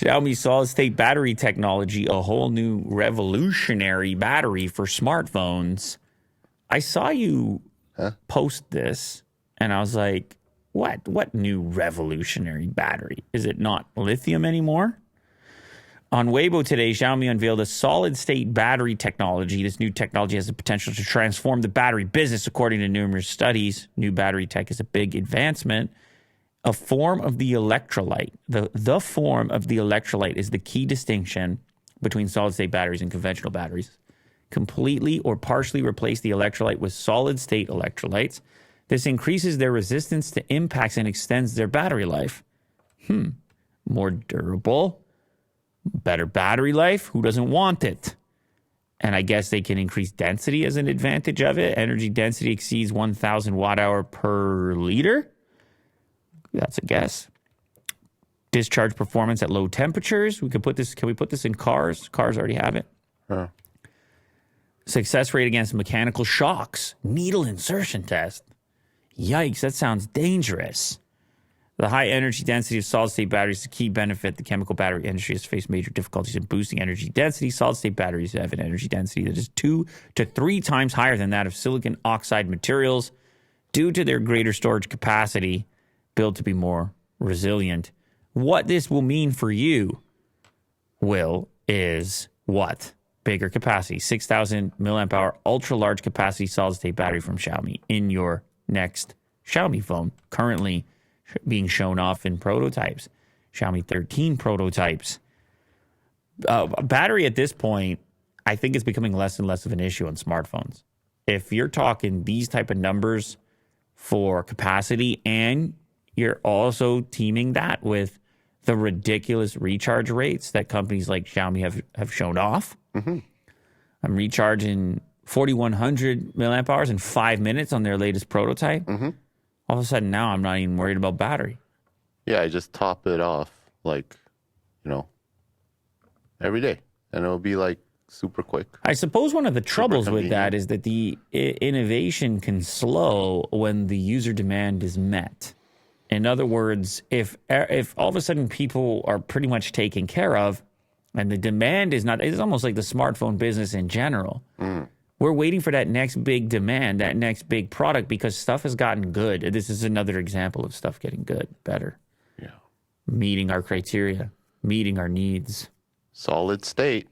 Xiaomi solid-state battery technology, a whole new revolutionary battery for smartphones. I saw you post this, and I was like, what? What new revolutionary battery? Is it not lithium anymore? On Weibo today, Xiaomi unveiled a solid-state battery technology. This new technology has the potential to transform the battery business, according to numerous studies. New battery tech is a big advancement. A form of the electrolyte. The form of the electrolyte is the key distinction between solid-state batteries and conventional batteries. Completely or partially replace the electrolyte with solid-state electrolytes. This increases their resistance to impacts and extends their battery life. More durable, better battery life. Who doesn't want it? And I guess they can increase density as an advantage of it. Energy density exceeds 1,000 watt-hour per liter. That's a guess. Discharge performance at low temperatures. Can we put this in cars? Cars already have it. Success rate against mechanical shocks. Needle insertion test. Yikes, that sounds dangerous. The high energy density of solid-state batteries is a key benefit. The chemical battery industry has faced major difficulties in boosting energy density. Solid-state batteries have an energy density that is 2 to 3 times higher than that of silicon oxide materials due to their greater storage capacity, built to be more resilient. What this will mean for you, Will, is what? Bigger capacity. 6,000 milliamp hour, ultra-large capacity solid-state battery from Xiaomi in your next Xiaomi phone, currently being shown off in prototypes. Xiaomi 13 prototypes. Battery at this point, I think it's becoming less and less of an issue on smartphones. If you're talking these type of numbers for capacity, and you're also teaming that with the ridiculous recharge rates that companies like Xiaomi have shown off. I'm recharging 4,100 milliamp hours in 5 minutes on their latest prototype. All of a sudden now I'm not even worried about battery. Yeah, I just top it off every day, and it'll be like super quick. I suppose one of the troubles with that is that the innovation can slow when the user demand is met. In other words, if all of a sudden people are pretty much taken care of and the demand is not, it's almost like the smartphone business in general. We're waiting for that next big demand, that next big product, because stuff has gotten good. This is another example of stuff getting good, better. Yeah. Meeting our criteria, meeting our needs. Solid state.